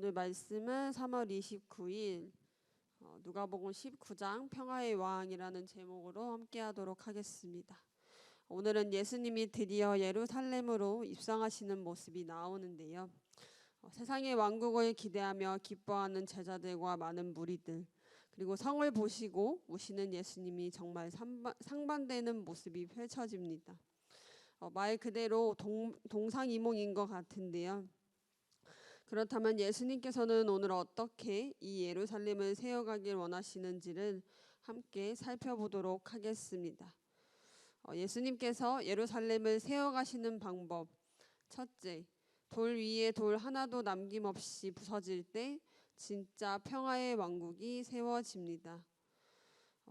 오늘 말씀은 3월 29일 누가복음 19장 평화의 왕이라는 제목으로 함께 하도록 하겠습니다. 오늘은 예수님이 드디어 예루살렘으로 입성하시는 모습이 나오는데요. 세상의 왕국을 기대하며 기뻐하는 제자들과 많은 무리들, 그리고 성을 보시고 우시는 예수님이 정말 상반되는 모습이 펼쳐집니다. 말 그대로 동상이몽인 것 같은데요. 그렇다면 예수님께서는 오늘 어떻게 이 예루살렘을 세워가길 원하시는지를 함께 살펴보도록 하겠습니다. 예수님께서 예루살렘을 세워가시는 방법, 첫째, 돌 위에 돌 하나도 남김없이 부서질 때 진짜 평화의 왕국이 세워집니다.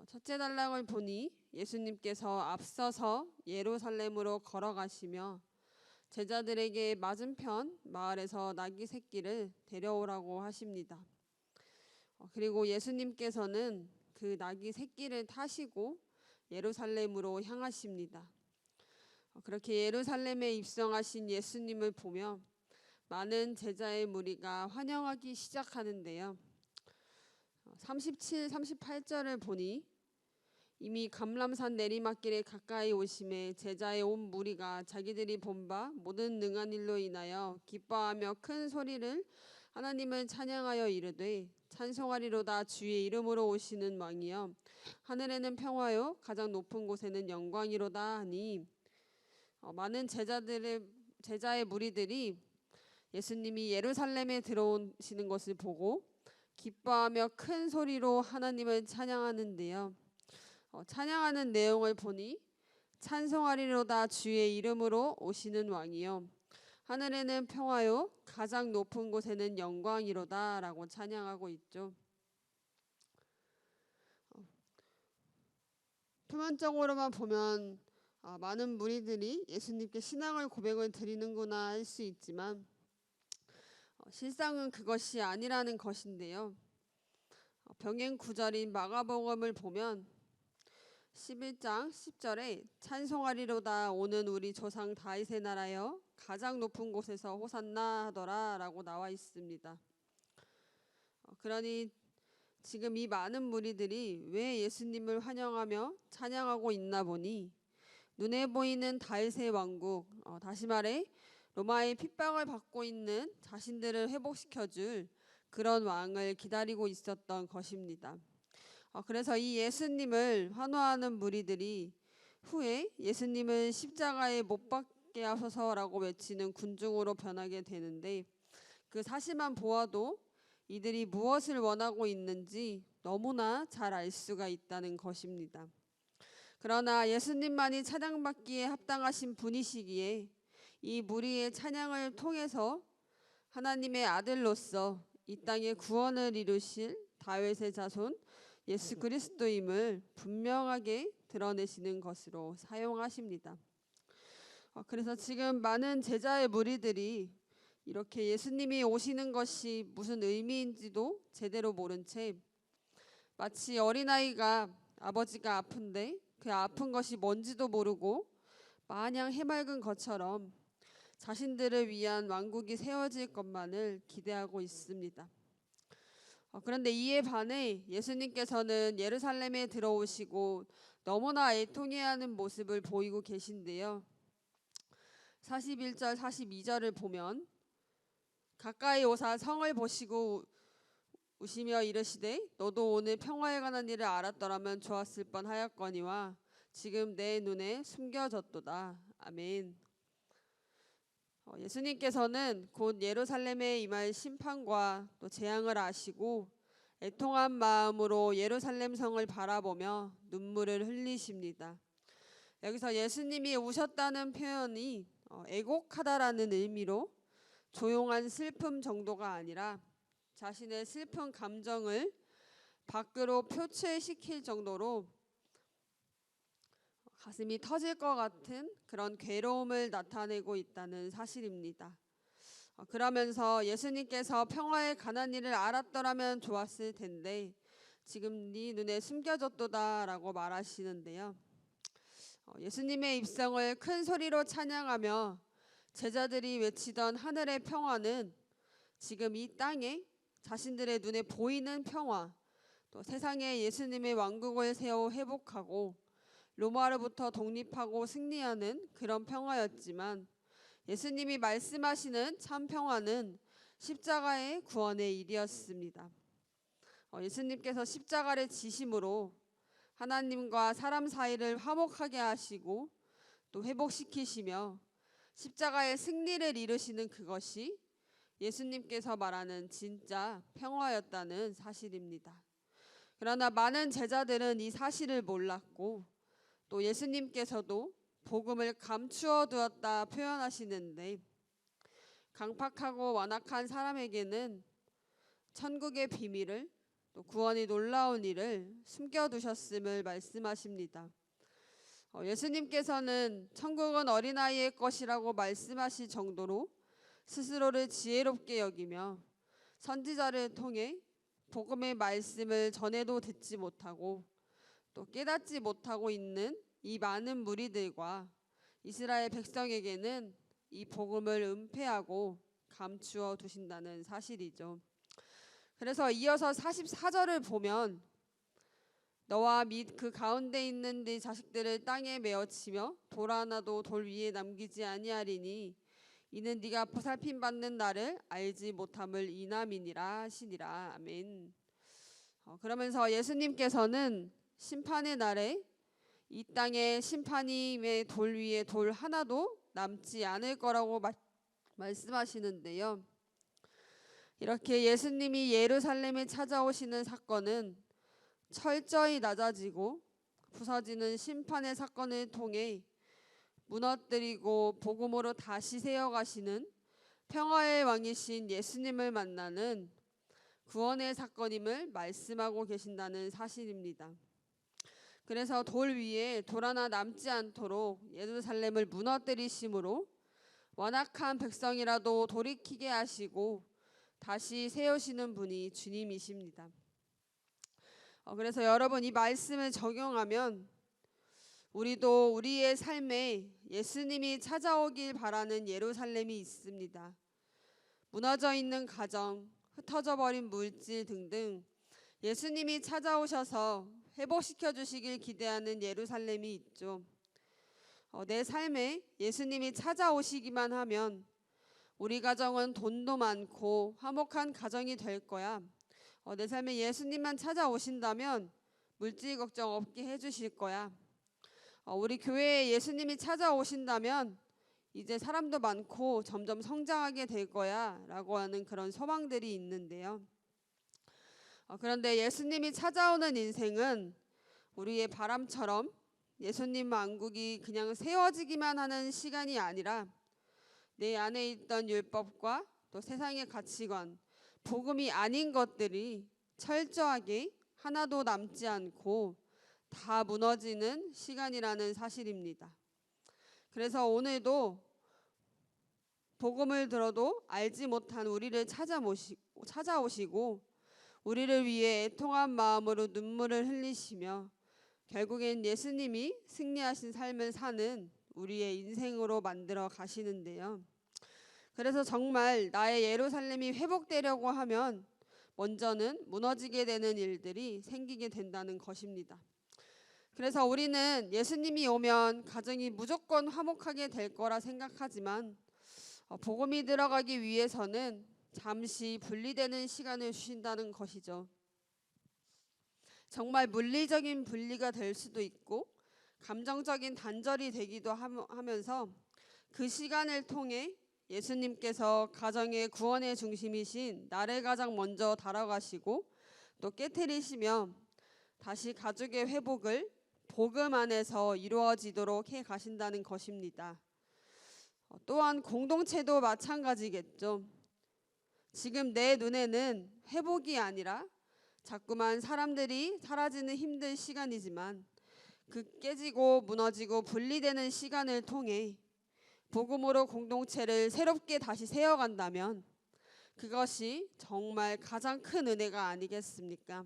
첫째 단락을 보니 예수님께서 앞서서 예루살렘으로 걸어가시며 제자들에게 맞은편 마을에서 나귀 새끼를 데려오라고 하십니다. 그리고 예수님께서는 그 나귀 새끼를 타시고 예루살렘으로 향하십니다. 그렇게 예루살렘에 입성하신 예수님을 보며 많은 제자의 무리가 환영하기 시작하는데요. 37, 38절을 보니 이미 감람산 내리막길에 가까이 오심에 제자의 온 무리가 자기들이 본 바 모든 능한 일로 인하여 기뻐하며 큰 소리를 하나님을 찬양하여 이르되 찬송하리로다 주의 이름으로 오시는 왕이여 하늘에는 평화요 가장 높은 곳에는 영광이로다 하니 많은 제자의 무리들이 예수님이 예루살렘에 들어오시는 것을 보고 기뻐하며 큰 소리로 하나님을 찬양하는데요. 찬양하는 내용을 보니 찬송하리로다 주의 이름으로 오시는 왕이요 하늘에는 평화요 가장 높은 곳에는 영광이로다 라고 찬양하고 있죠. 표면적으로만 보면 많은 무리들이 예수님께 신앙을 고백을 드리는구나 할 수 있지만 실상은 그것이 아니라는 것인데요. 병행 구절인 마가복음을 보면 11장 10절에 찬송하리로다 오는 우리 조상 다윗의 나라여 가장 높은 곳에서 호산나 하더라 라고 나와 있습니다. 그러니 지금 이 많은 무리들이 왜 예수님을 환영하며 찬양하고 있나 보니 눈에 보이는 다윗의 왕국, 다시 말해 로마의 핍박을 받고 있는 자신들을 회복시켜줄 그런 왕을 기다리고 있었던 것입니다. 그래서 이 예수님을 환호하는 무리들이 후에 예수님을 십자가에 못 박게 하소서라고 외치는 군중으로 변하게 되는데 그 사실만 보아도 이들이 무엇을 원하고 있는지 너무나 잘 알 수가 있다는 것입니다. 그러나 예수님만이 찬양받기에 합당하신 분이시기에 이 무리의 찬양을 통해서 하나님의 아들로서 이 땅에 구원을 이루실 다윗의 자손 예수 그리스도임을 분명하게 드러내시는 것으로 사용하십니다. 그래서 지금 많은 제자의 무리들이 이렇게 예수님이 오시는 것이 무슨 의미인지도 제대로 모른 채 마치 어린아이가 아버지가 아픈데 그 아픈 것이 뭔지도 모르고 마냥 해맑은 것처럼 자신들을 위한 왕국이 세워질 것만을 기대하고 있습니다. 그런데 이에 반해 예수님께서는 예루살렘에 들어오시고 너무나 애통해하는 모습을 보이고 계신데요. 41절 42절을 보면 가까이 오사 성을 보시고 우시며 이르시되 너도 오늘 평화에 관한 일을 알았더라면 좋았을 뻔하였거니와 지금 내 눈에 숨겨졌도다. 아멘. 예수님께서는 곧 예루살렘에 임할 심판과 또 재앙을 아시고 애통한 마음으로 예루살렘 성을 바라보며 눈물을 흘리십니다. 여기서 예수님이 우셨다는 표현이 애곡하다라는 의미로 조용한 슬픔 정도가 아니라 자신의 슬픈 감정을 밖으로 표출시킬 정도로 가슴이 터질 것 같은 그런 괴로움을 나타내고 있다는 사실입니다. 그러면서 예수님께서 평화에 관한 일을 알았더라면 좋았을 텐데 지금 네 눈에 숨겨졌도다 라고 말하시는데요. 예수님의 입성을 큰 소리로 찬양하며 제자들이 외치던 하늘의 평화는 지금 이 땅에 자신들의 눈에 보이는 평화, 또 세상에 예수님의 왕국을 세워 회복하고 로마로부터 독립하고 승리하는 그런 평화였지만, 예수님이 말씀하시는 참 평화는 십자가의 구원의 일이었습니다. 예수님께서 십자가를 지심으로 하나님과 사람 사이를 화목하게 하시고 또 회복시키시며 십자가의 승리를 이루시는 그것이 예수님께서 말하는 진짜 평화였다는 사실입니다. 그러나 많은 제자들은 이 사실을 몰랐고, 또 예수님께서도 복음을 감추어 두었다 표현하시는데, 강팍하고 완악한 사람에게는 천국의 비밀을, 또 구원이 놀라운 일을 숨겨두셨음을 말씀하십니다. 예수님께서는 천국은 어린아이의 것이라고 말씀하실 정도로 스스로를 지혜롭게 여기며 선지자를 통해 복음의 말씀을 전해도 듣지 못하고 또 깨닫지 못하고 있는 이 많은 무리들과 이스라엘 백성에게는 이 복음을 은폐하고 감추어 두신다는 사실이죠. 그래서 이어서 44절을 보면, 너와 및 그 가운데 있는 네 자식들을 땅에 메어치며 돌 하나도 돌 위에 남기지 아니하리니 이는 네가 보살핌 받는 날을 알지 못함을 이남이니라 하시니라. 아멘. 그러면서 예수님께서는 심판의 날에 이 땅에 심판임의 돌 위에 돌 하나도 남지 않을 거라고 말씀하시는데요. 이렇게 예수님이 예루살렘에 찾아오시는 사건은 철저히 낮아지고 부서지는 심판의 사건을 통해 무너뜨리고 복음으로 다시 세워가시는 평화의 왕이신 예수님을 만나는 구원의 사건임을 말씀하고 계신다는 사실입니다. 그래서 돌 위에 돌 하나 남지 않도록 예루살렘을 무너뜨리심으로 완악한 백성이라도 돌이키게 하시고 다시 세우시는 분이 주님이십니다. 그래서 여러분, 이 말씀을 적용하면 우리도 우리의 삶에 예수님이 찾아오길 바라는 예루살렘이 있습니다. 무너져 있는 가정, 흩어져 버린 물질 등등 예수님이 찾아오셔서 회복시켜 주시길 기대하는 예루살렘이 있죠. 내 삶에 예수님이 찾아오시기만 하면 우리 가정은 돈도 많고 화목한 가정이 될 거야. 내 삶에 예수님만 찾아오신다면 물질 걱정 없게 해주실 거야. 우리 교회에 예수님이 찾아오신다면 이제 사람도 많고 점점 성장하게 될 거야 라고 하는 그런 소망들이 있는데요. 그런데 예수님이 찾아오는 인생은 우리의 바람처럼 예수님 왕국이 그냥 세워지기만 하는 시간이 아니라 내 안에 있던 율법과 또 세상의 가치관, 복음이 아닌 것들이 철저하게 하나도 남지 않고 다 무너지는 시간이라는 사실입니다. 그래서 오늘도 복음을 들어도 알지 못한 우리를 찾아오시고 우리를 위해 애통한 마음으로 눈물을 흘리시며 결국엔 예수님이 승리하신 삶을 사는 우리의 인생으로 만들어 가시는데요. 그래서 정말 나의 예루살렘이 회복되려고 하면 먼저는 무너지게 되는 일들이 생기게 된다는 것입니다. 그래서 우리는 예수님이 오면 가정이 무조건 화목하게 될 거라 생각하지만 복음이 들어가기 위해서는 잠시 분리되는 시간을 주신다는 것이죠. 정말 물리적인 분리가 될 수도 있고 감정적인 단절이 되기도 하면서 그 시간을 통해 예수님께서 가정의 구원의 중심이신 나를 가장 먼저 다뤄가시고 또 깨트리시며 다시 가족의 회복을 복음 안에서 이루어지도록 해 가신다는 것입니다. 또한 공동체도 마찬가지겠죠. 지금 내 눈에는 회복이 아니라 자꾸만 사람들이 사라지는 힘든 시간이지만 그 깨지고 무너지고 분리되는 시간을 통해 복음으로 공동체를 새롭게 다시 세워간다면 그것이 정말 가장 큰 은혜가 아니겠습니까?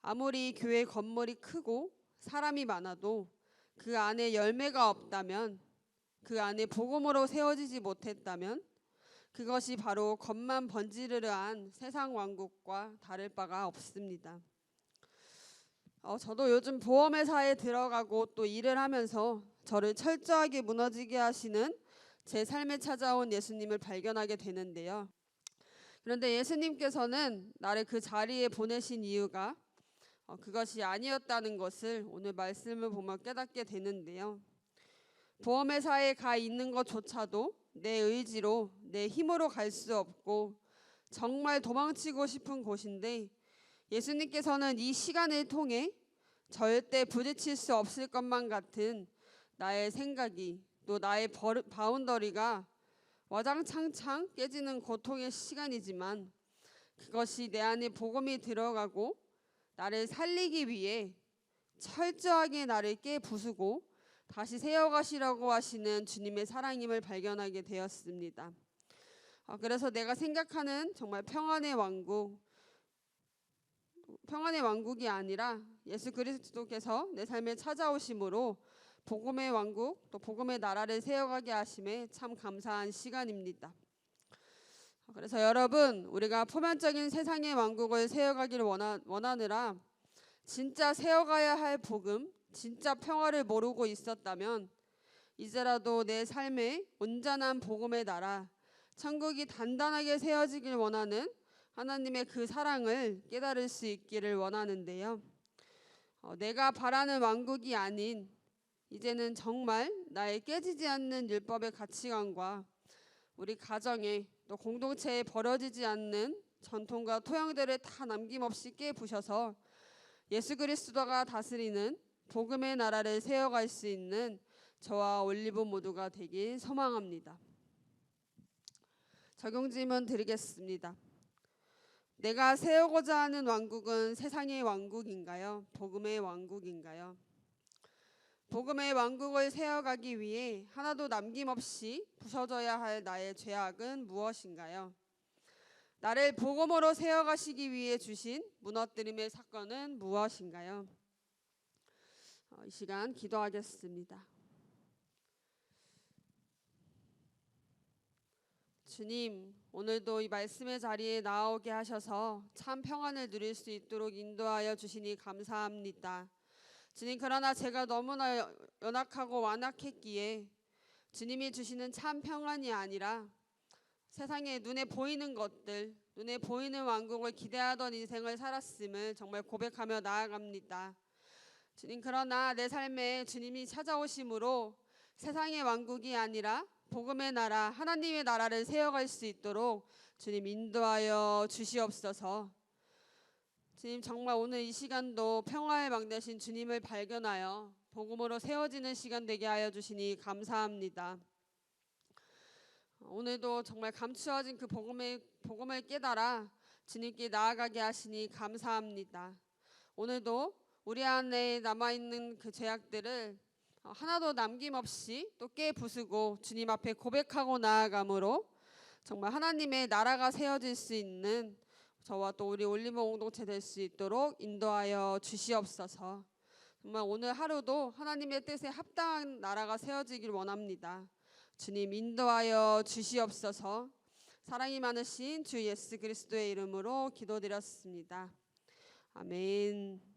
아무리 교회 건물이 크고 사람이 많아도 그 안에 열매가 없다면, 그 안에 복음으로 세워지지 못했다면 그것이 바로 겉만 번지르르한 세상 왕국과 다를 바가 없습니다. 저도 요즘 보험회사에 들어가고 또 일을 하면서 저를 철저하게 무너지게 하시는 제 삶에 찾아온 예수님을 발견하게 되는데요. 그런데 예수님께서는 나를 그 자리에 보내신 이유가 그것이 아니었다는 것을 오늘 말씀을 보면 깨닫게 되는데요. 보험회사에 가 있는 것조차도 내 의지로 내 힘으로 갈 수 없고 정말 도망치고 싶은 곳인데, 예수님께서는 이 시간을 통해 절대 부딪힐 수 없을 것만 같은 나의 생각이, 또 나의 바운더리가 와장창창 깨지는 고통의 시간이지만, 그것이 내 안에 복음이 들어가고 나를 살리기 위해 철저하게 나를 깨부수고 다시 세워가시라고 하시는 주님의 사랑임을 발견하게 되었습니다. 그래서 내가 생각하는 정말 평안의 왕국이 아니라 예수 그리스도께서 내 삶에 찾아오심으로 복음의 왕국, 또 복음의 나라를 세워가게 하심에 참 감사한 시간입니다. 그래서 여러분, 우리가 표면적인 세상의 왕국을 세워가기를 원하느라 진짜 세워가야 할 복음, 진짜 평화를 모르고 있었다면 이제라도 내 삶에 온전한 복음의 나라, 천국이 단단하게 세워지길 원하는 하나님의 그 사랑을 깨달을 수 있기를 원하는데요. 내가 바라는 왕국이 아닌, 이제는 정말 나의 깨지지 않는 율법의 가치관과 우리 가정에 또 공동체에 버려지지 않는 전통과 토양들을 다 남김없이 깨부셔서 예수 그리스도가 다스리는 복음의 나라를 세워갈 수 있는 저와 올리브 모두가 되길 소망합니다. 적용 질문 드리겠습니다. 내가 세우고자 하는 왕국은 세상의 왕국인가요? 복음의 왕국인가요? 복음의 왕국을 세워가기 위해 하나도 남김없이 부서져야 할 나의 죄악은 무엇인가요? 나를 복음으로 세워가시기 위해 주신 무너뜨림의 사건은 무엇인가요? 이 시간 기도하겠습니다. 주님, 오늘도 이 말씀의 자리에 나오게 하셔서 참 평안을 누릴 수 있도록 인도하여 주시니 감사합니다. 주님, 그러나 제가 너무나 연약하고 완악했기에 주님이 주시는 참 평안이 아니라 세상에 눈에 보이는 것들, 눈에 보이는 왕국을 기대하던 인생을 살았음을 정말 고백하며 나아갑니다. 주님, 그러나 내 삶에 주님이 찾아오심으로 세상의 왕국이 아니라 복음의 나라, 하나님의 나라를 세워갈 수 있도록 주님 인도하여 주시옵소서. 주님, 정말 오늘 이 시간도 평화의 왕 되신 주님을 발견하여 복음으로 세워지는 시간 되게 하여 주시니 감사합니다. 오늘도 정말 감추어진 그 복음을 깨달아 주님께 나아가게 하시니 감사합니다. 오늘도 우리 안에 남아있는 그 죄악들을 하나도 남김없이 또 깨부수고 주님 앞에 고백하고 나아감으로 정말 하나님의 나라가 세워질 수 있는 저와 또 우리 올리브 공동체 될 수 있도록 인도하여 주시옵소서. 정말 오늘 하루도 하나님의 뜻에 합당한 나라가 세워지길 원합니다. 주님 인도하여 주시옵소서. 사랑이 많으신 주 예수 그리스도의 이름으로 기도드렸습니다. 아멘.